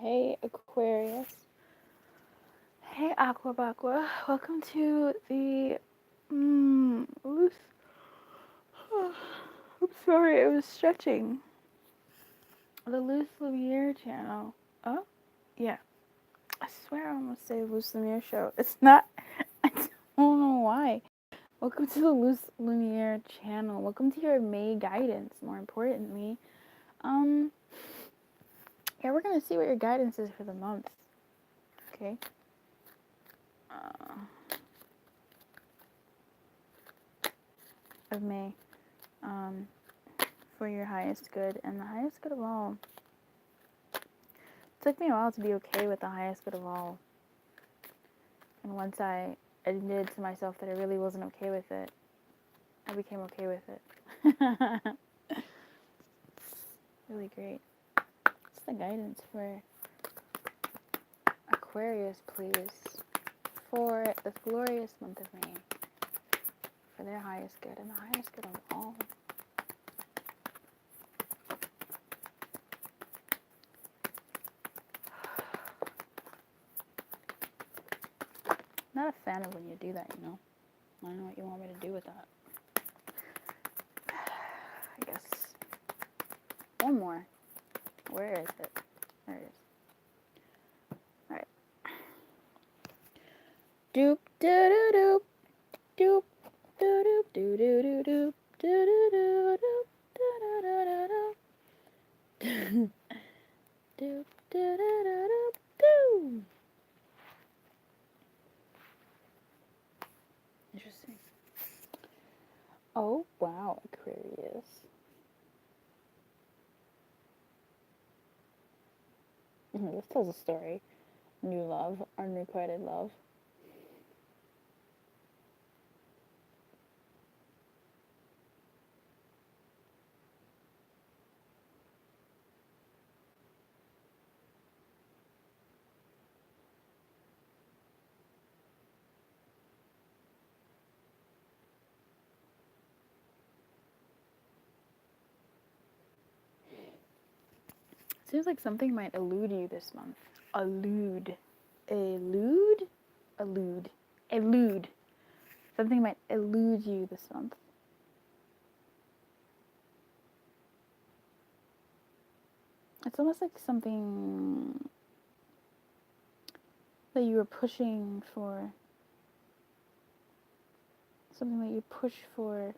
Hey Aquarius. Hey Aquabaqua. Welcome to the loose. I'm sorry, I was stretching. The Loose Lumiere channel. Oh, yeah. I swear I almost say Loose Lumiere show. It's not. I don't know why. Welcome to the Loose Lumiere channel. Welcome to your May guidance. More importantly, yeah, we're gonna see what your guidance is for the month. Okay. Of May. For your highest good and the highest good of all. It took me a while to be okay with the highest good of all. And once I admitted to myself that I really wasn't okay with it, I became okay with it. It's really great. What's the guidance for Aquarius, please? For this glorious month of May. For their highest good and the highest good of all. Not a fan of when you do that, you know. I don't know what you want me to do with that. I guess one more. Where is it? There it is. Alright. Doop doo doo doop. Doop doo doop doo doo doo doop. Doo doo doo doop. Doo doo doo doo doop. Doop doo doo doo doop. Doo. Interesting. Oh wow, Aquarius. This tells a story. New love, unrequited love. Seems like something might elude you this month. Elude. Elude? Elude. Elude. Something might elude you this month. It's almost like something that you were pushing for. Something that you push for.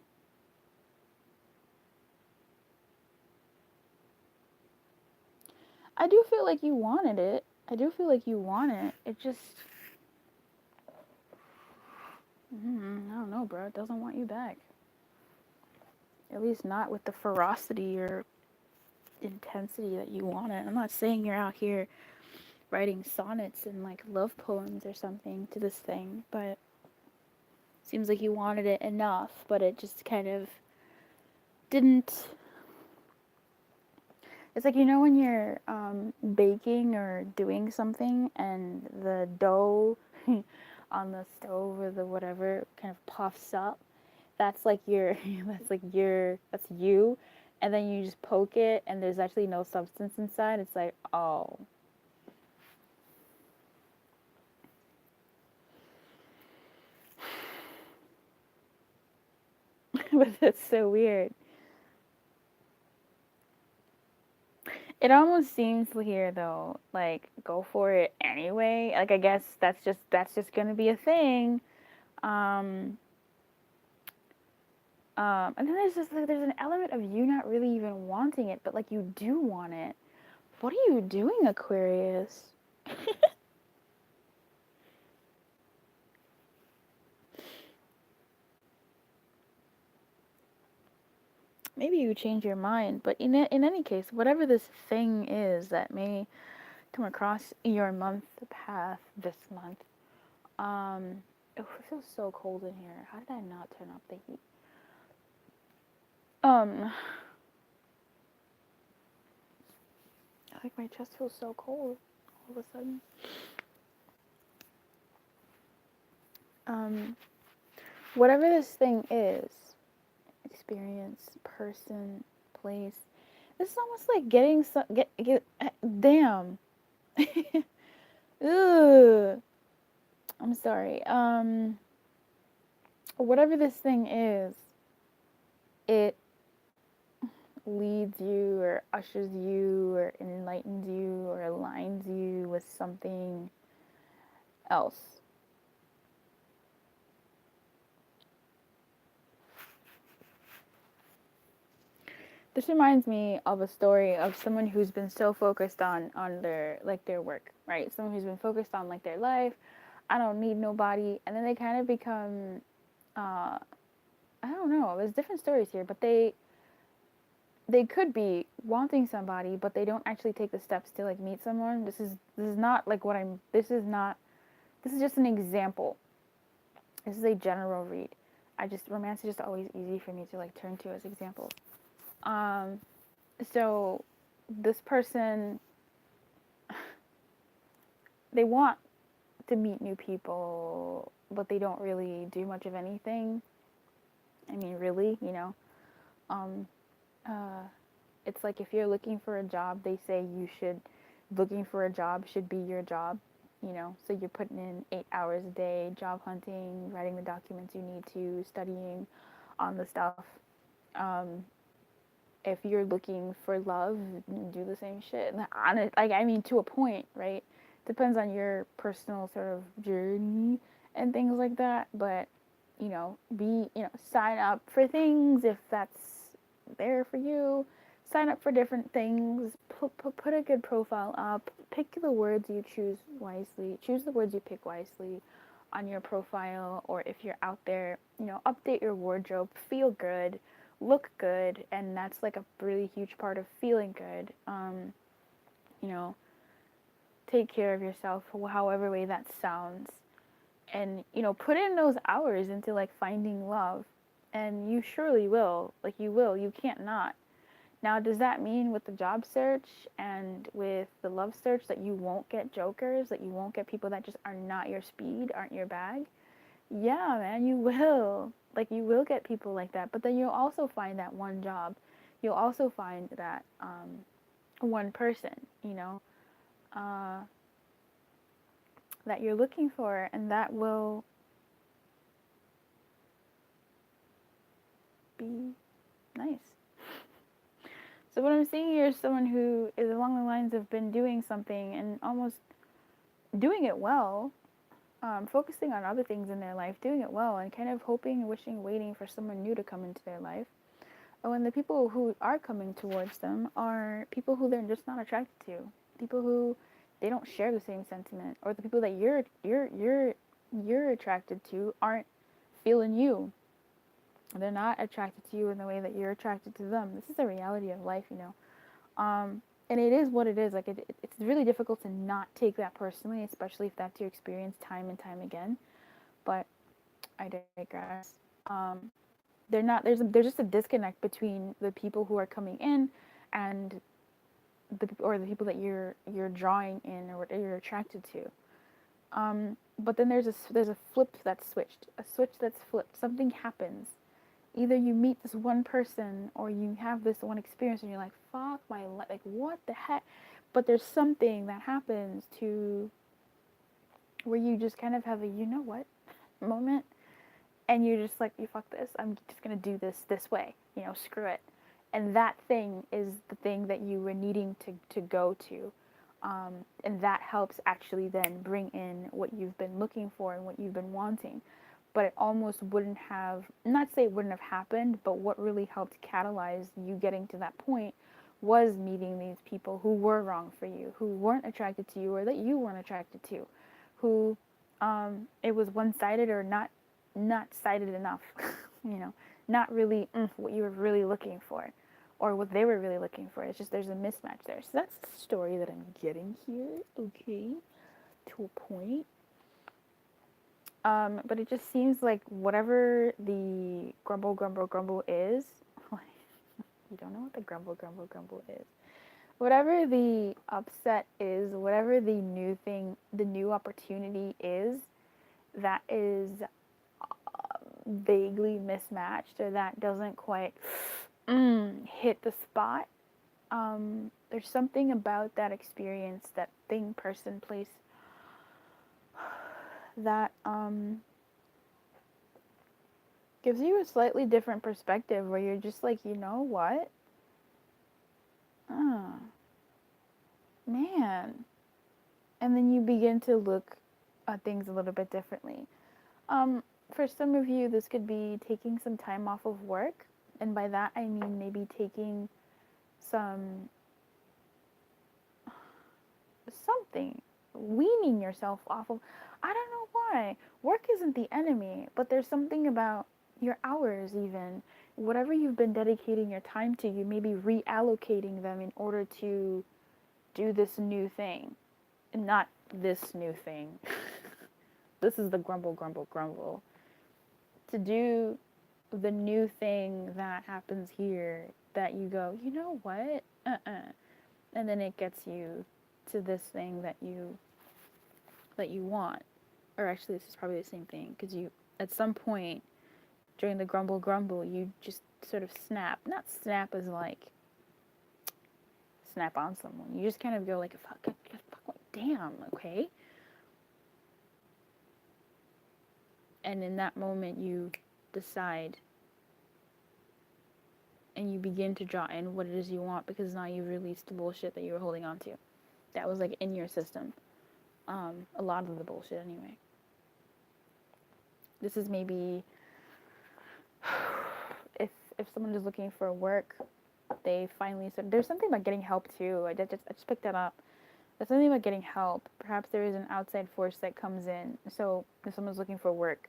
I do feel like you wanted it. I do feel like you want it. It just... I don't know, bro. It doesn't want you back. At least not with the ferocity or intensity that you want it. I'm not saying you're out here writing sonnets and like love poems or something to this thing, but it seems like you wanted it enough, but it just kind of didn't. It's like, you know, when you're baking or doing something and the dough on the stove or the whatever kind of puffs up. That's like that's you. And then you just poke it and there's actually no substance inside. It's like, oh. But that's so weird. It almost seems here though, like, go for it anyway. Like, I guess that's just gonna be a thing. And then there's just like, there's an element of you not really even wanting it, but like you do want it. What are you doing, Aquarius? Maybe you change your mind, but in any case, whatever this thing is that may come across your month path this month, it feels so cold in here. How did I not turn up the heat? Like my chest feels so cold all of a sudden. Whatever this thing is, experience, person, place, this is almost like getting damn. Ugh. I'm sorry. Whatever this thing is, it leads you or ushers you or enlightens you or aligns you with something else. This reminds me of a story of someone who's been so focused on their like their work, right? Someone who's been focused on like their life. I don't need nobody, and then they kind of become, uh, I don't know. There's different stories here, but they could be wanting somebody, but they don't actually take the steps to like meet someone. This is not like what I'm. This is just an example. This is a general read. Romance is just always easy for me to like turn to as examples. Um, so this person, they want to meet new people, but they don't really do much of anything. I mean, really, um, uh, it's like if you're looking for a job, they say looking for a job should be your job, so you're putting in 8 hours a day, job hunting, writing the documents you need to, studying on the stuff. Um, if you're looking for love, do the same shit. I mean, to a point, right? Depends on your personal sort of journey and things like that. But sign up for things if that's there for you. Sign up for different things. Put a good profile up. Pick the words you choose wisely. Choose the words you pick wisely on your profile, or if you're out there, update your wardrobe. Feel good, look good, and that's like a really huge part of feeling good. You know, take care of yourself, however way that sounds, and put in those hours into like finding love, and you surely will. Like you will. You can't not. Now, does that mean with the job search and with the love search that you won't get jokers, that you won't get people that just are not your speed, aren't your bag? Yeah, man, you will. Like, you will get people like that. But then you'll also find that one job. You'll also find that one person, uh, that you're looking for, and that will be nice. So, what I'm seeing here is someone who is along the lines of been doing something and almost doing it well, focusing on other things in their life, doing it well, and kind of hoping, wishing, waiting for someone new to come into their life. Oh, and the people who are coming towards them are people who they're just not attracted to, people who they don't share the same sentiment, or the people that you're attracted to aren't feeling you. They're not attracted to you in the way that you're attracted to them. This is the reality of life. And it is what it is. Like it's really difficult to not take that personally, especially if that's your experience time and time again. But I digress. They're not. There's just a disconnect between the people who are coming in and the people that you're drawing in or what you're attracted to. But then there's a flip that's switched, a switch that's flipped. Something happens. Either you meet this one person or you have this one experience and you're like, fuck my life, like what the heck? But there's something that happens to where you just kind of have a you know what moment, and you're just like, you fuck this, I'm just gonna do this way, screw it. And that thing is the thing that you were needing to go to. And that helps actually then bring in what you've been looking for and what you've been wanting. But it almost wouldn't have, not say it wouldn't have happened, but what really helped catalyze you getting to that point was meeting these people who were wrong for you, who weren't attracted to you or that you weren't attracted to, who it was one-sided or not sided enough, not really what you were really looking for or what they were really looking for. It's just there's a mismatch there. So that's the story that I'm getting here, okay, to a point. But it just seems like whatever the grumble is, you don't know what the grumble is. Whatever the upset is, whatever the new thing, the new opportunity is, that is vaguely mismatched or that doesn't quite hit the spot, there's something about that experience, that thing, person, place, that gives you a slightly different perspective where you're just like, you know what? Oh, man. And then you begin to look at things a little bit differently. For some of you, this could be taking some time off of work. And by that, I mean maybe taking some something, weaning yourself off of, I don't know why. Work isn't the enemy, but there's something about your hours, even whatever you've been dedicating your time to, you may be reallocating them in order to do this new thing. Not this new thing. This is the grumble, grumble, grumble. To do the new thing that happens here, that you go, you know what? And then it gets you to this thing that you want. Or actually, this is probably the same thing, because you, at some point during the grumble grumble, you just sort of snap. Not snap as like snap on someone. You just kind of go like, fuck, damn, okay. And in that moment, you decide and you begin to draw in what it is you want, because now you've released the bullshit that you were holding on to. That was like in your system. A lot of the bullshit anyway. This is maybe if someone is looking for work, they finally said, there's something about getting help too. I just picked that up. There's something about getting help. Perhaps there is an outside force that comes in. So if someone's looking for work,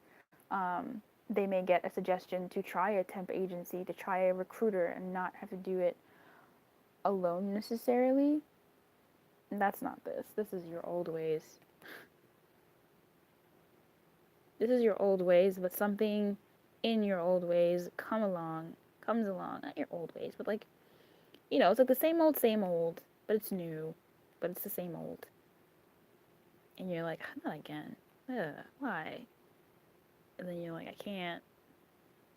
they may get a suggestion to try a temp agency, to try a recruiter, and not have to do it alone necessarily. And that's not this. This is your old ways. This is your old ways, but something in your old ways comes along. Not your old ways, but like, you know, it's like the same old, but it's new, but it's the same old. And you're like, not again. Why? And then you're like, I can't.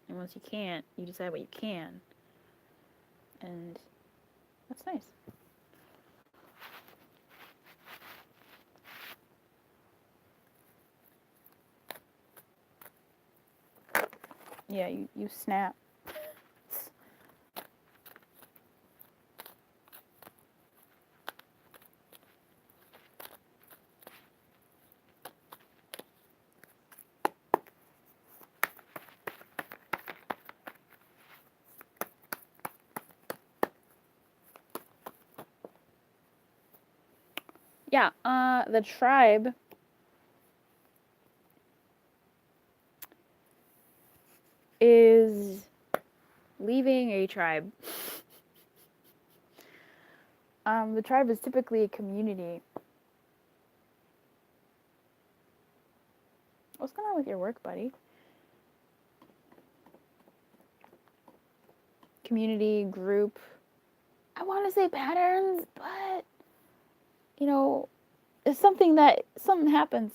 And once you can't, you decide what you can. And that's nice. Yeah, you snap. Yeah, the tribe is leaving a tribe. The tribe is typically a community. What's going on with your work, buddy? Community, group. I want to say patterns, but, you know, it's something happens.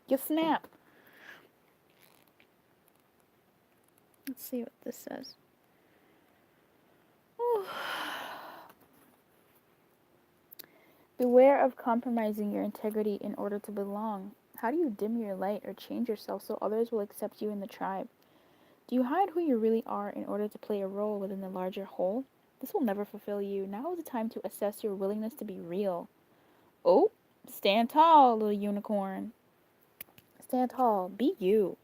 You snap. Let's see what this says. Beware of compromising your integrity in order to belong. How do you dim your light or change yourself so others will accept you in the tribe? Do you hide who you really are in order to play a role within the larger whole? This will never fulfill you. Now is the time to assess your willingness to be real. Oh, stand tall, little unicorn. Stand tall. Be you.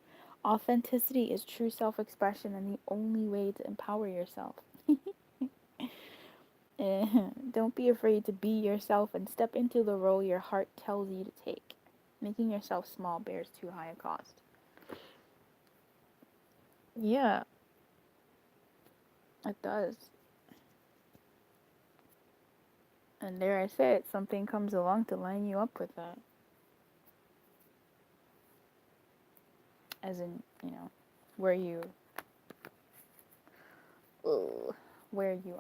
Authenticity is true self-expression and the only way to empower yourself. Don't be afraid to be yourself and step into the role your heart tells you to take. Making yourself small bears too high a cost. Yeah, it does. And dare I say it, something comes along to line you up with that. As in, you know, where you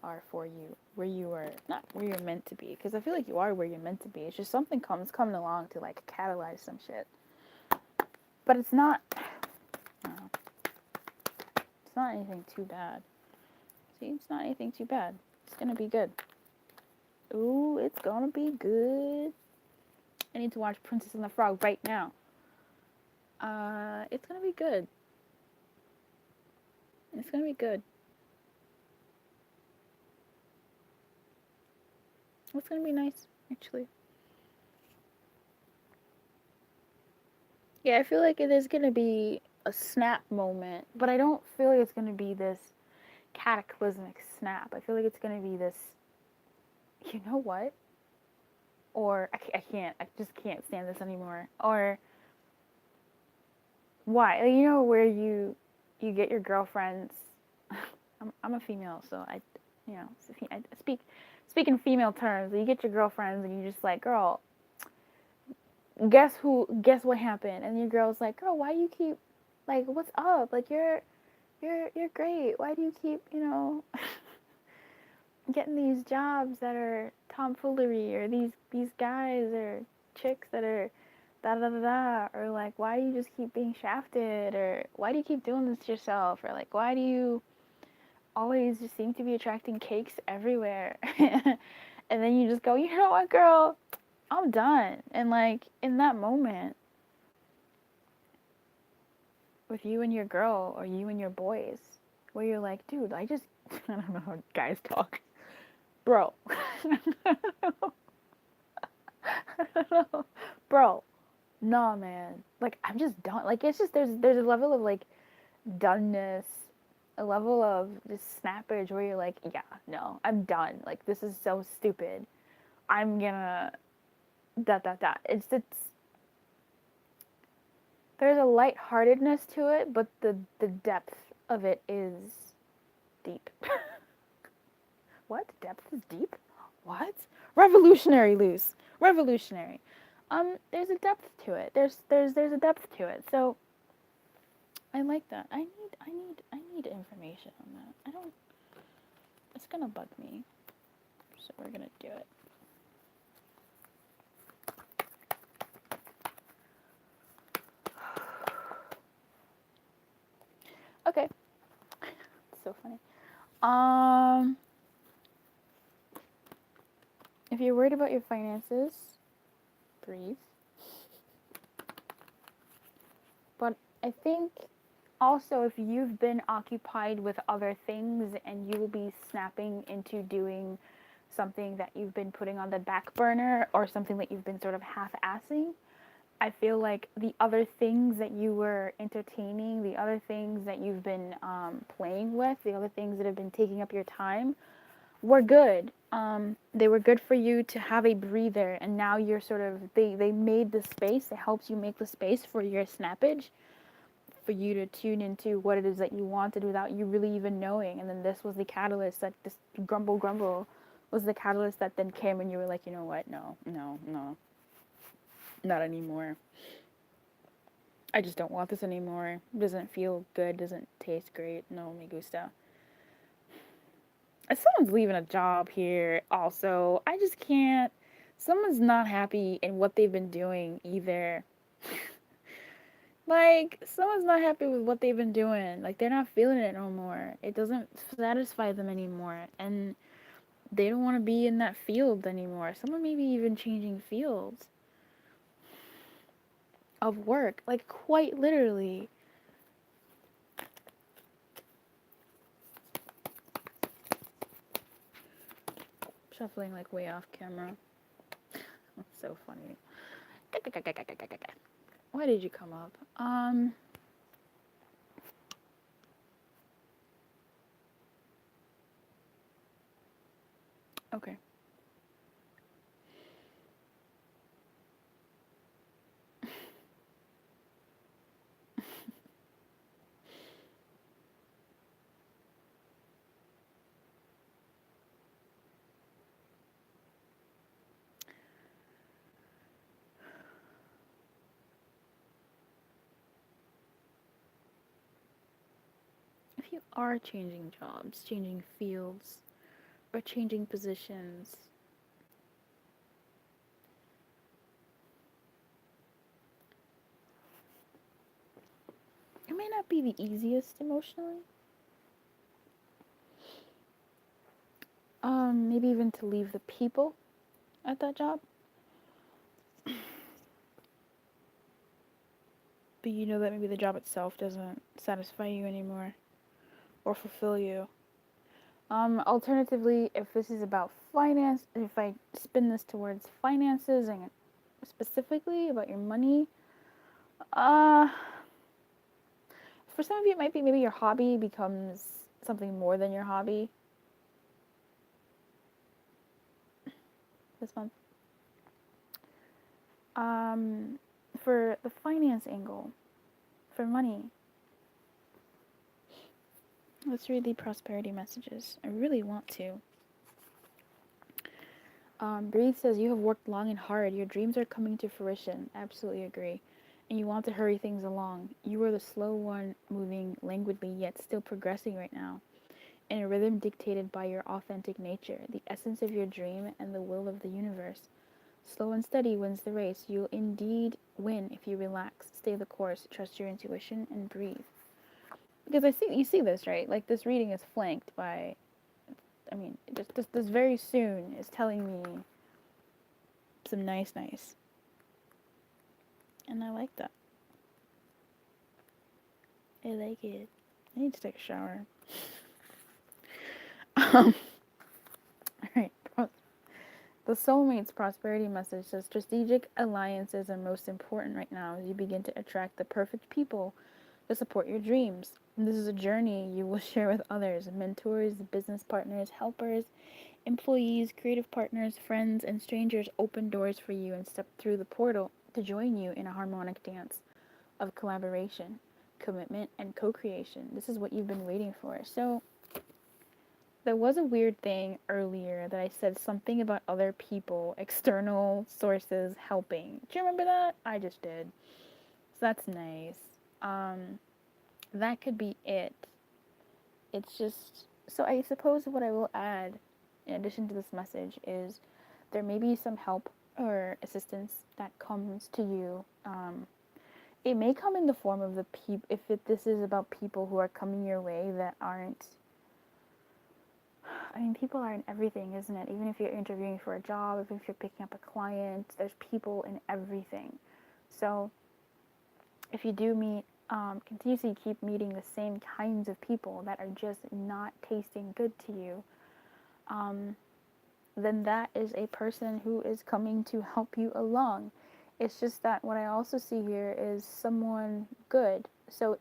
are for you, where you are, not where you're meant to be, because I feel like you are where you're meant to be. It's just something coming along to like catalyze some shit, but it's not, I don't know, it's not anything too bad. See, it's not anything too bad. It's gonna be good. Ooh, it's gonna be good. I need to watch Princess and the Frog right now. It's gonna be good. It's gonna be good. It's gonna be nice, actually. Yeah, I feel like it is gonna be a snap moment, but I don't feel like it's gonna be this cataclysmic snap. I feel like it's gonna be this, you know what? Or I can't. I just can't stand this anymore. Or why? Like, you know where you get your girlfriends. I'm a female, so I speak in female terms. You get your girlfriends, and you just like, girl, guess what happened? And your girl's like, girl, why do you keep, like, what's up? Like, you're great. Why do you keep, getting these jobs that are tomfoolery, or these guys or chicks that are da da da da, or like, why do you just keep being shafted, or why do you keep doing this to yourself, or like, why do you always just seem to be attracting cakes everywhere? And then you just go, you know what, girl, I'm done. And like, in that moment with you and your girl, or you and your boys, where you're like, dude, I don't know how guys talk, bro. Bro, nah, man. Like, I'm just done. Like, it's just, there's a level of like doneness, a level of just snappage where you're like, yeah, no, I'm done. Like, this is so stupid. I'm gonna dot. It's there's a lightheartedness to it, but the depth of it is deep. What? Depth is deep? What? Revolutionary, Luce. Revolutionary. There's a depth to it. There's a depth to it. So I like that. I need information on that. I don't. It's gonna bug me. So we're gonna do it. Okay. It's so funny. If you're worried about your finances, breathe. But I think also, if you've been occupied with other things and you will be snapping into doing something that you've been putting on the back burner, or something that you've been sort of half-assing, I feel like the other things that you were entertaining, the other things that you've been playing with, the other things that have been taking up your time were good. They were good for you to have a breather, and now you're sort of, they made the space, it helps you make the space for your snappage, for you to tune into what it is that you wanted without you really even knowing. And then this was the catalyst, that this grumble was the catalyst that then came, and you were like, you know what, no, not anymore. I just don't want this anymore. Doesn't feel good, doesn't taste great, no me gusta. If someone's leaving a job here, also, I just can't. Someone's not happy in what they've been doing either. Like, someone's not happy with what they've been doing. Like, they're not feeling it no more. It doesn't satisfy them anymore. And they don't want to be in that field anymore. Someone may be even changing fields of work. Like, quite literally. Shuffling, like, way off camera. That's so funny. Why did you come up? Okay. If you are changing jobs, changing fields, or changing positions, it may not be the easiest emotionally. Maybe even to leave the people at that job. But you know that maybe the job itself doesn't satisfy you anymore or fulfill you. Alternatively, if this is about finance, if I spin this towards finances and specifically about your money, uh, for some of you, it might be maybe your hobby becomes something more than your hobby this month. For the finance angle, for money, let's read the prosperity messages. I really want to. Breathe says, you have worked long and hard. Your dreams are coming to fruition. Absolutely agree. And you want to hurry things along. You are the slow one, moving languidly, yet still progressing right now, in a rhythm dictated by your authentic nature, the essence of your dream, and the will of the universe. Slow and steady wins the race. You'll indeed win if you relax, stay the course, trust your intuition, and breathe. Because you see this, right? Like, this reading is flanked by, I mean, just this very soon is telling me some nice. And I like that. I like it. I need to take a shower. Alright. The soulmate's prosperity message says strategic alliances are most important right now as you begin to attract the perfect people to support your dreams. And this is a journey you will share with others, mentors, business partners, helpers, employees, creative partners, friends, and strangers open doors for you and step through the portal to join you in a harmonic dance of collaboration, commitment, and co-creation. This is what you've been waiting for. So there was a weird thing earlier that I said something about other people, external sources helping. Do you remember that? I just did. So that's nice. That could be it. It's just, so I suppose what I will add in addition to this message is there may be some help or assistance that comes to you. It may come in the form of the people, this is about people who are coming your way that aren't, I mean, people are in everything, isn't it? Even if you're interviewing for a job, even if you're picking up a client, there's people in everything. So if you do meet, continuously keep meeting the same kinds of people that are just not tasting good to you, then that is a person who is coming to help you along. It's just that what I also see here is someone good. So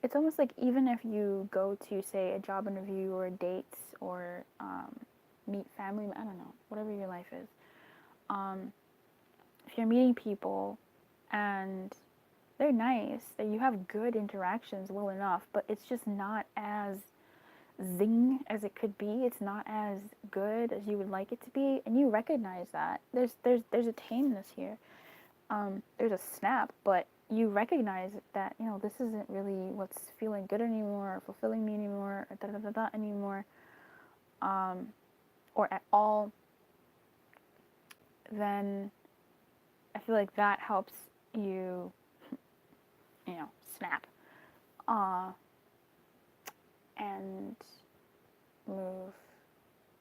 it's almost like even if you go to, say, a job interview or dates or meet family, I don't know, whatever your life is. If you're meeting people and they're nice, that you have good interactions well enough, but it's just not as zing as it could be. It's not as good as you would like it to be, and you recognize that. There's a tameness here. There's a snap, but you recognize that, this isn't really what's feeling good anymore, or fulfilling me anymore, or da-da-da-da anymore, or at all. Then I feel like that helps you, snap, and move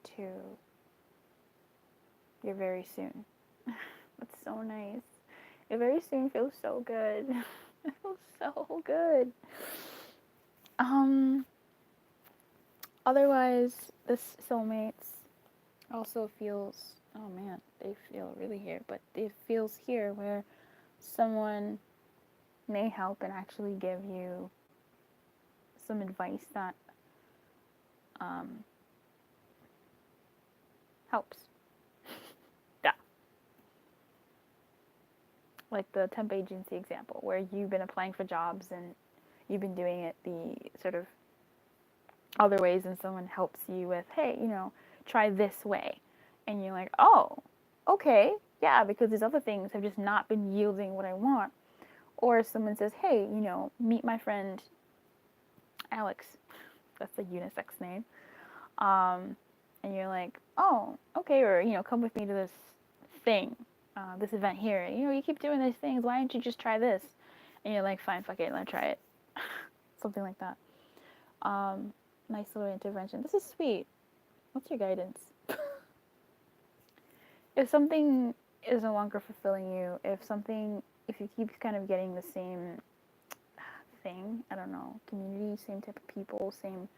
to your very soon. That's so nice. Your very soon feels so good. It feels so good. Otherwise, this soulmates also feels, oh man, they feel really here, but it feels here where someone may help and actually give you some advice that helps. Yeah. Like the temp agency example, where you've been applying for jobs and you've been doing it the sort of other ways, and someone helps you with, hey, try this way. And you're like, oh, okay, yeah, because these other things have just not been yielding what I want. Or someone says, hey, meet my friend Alex. That's a unisex name. And you're like, oh, okay, or, come with me to this thing, this event here. You keep doing these things. Why don't you just try this? And you're like, fine, fuck it, let's try it. Something like that. Nice little intervention. This is sweet. What's your guidance? If something is no longer fulfilling you, if you keep kind of getting the same thing, I don't know, community, same type of people, same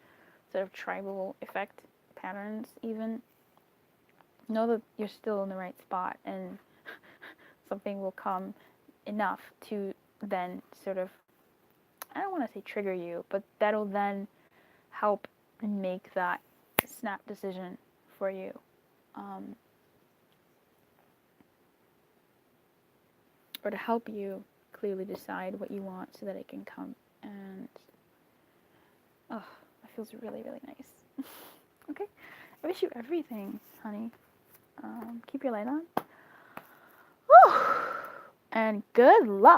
sort of tribal effect patterns, even, know that you're still in the right spot, and something will come enough to then sort of, I don't want to say trigger you, but that'll then help make that snap decision for you. Or to help you clearly decide what you want so that it can come. And, oh, that feels really, really nice. Okay, I wish you everything, honey. Keep your light on. Whew. And good luck.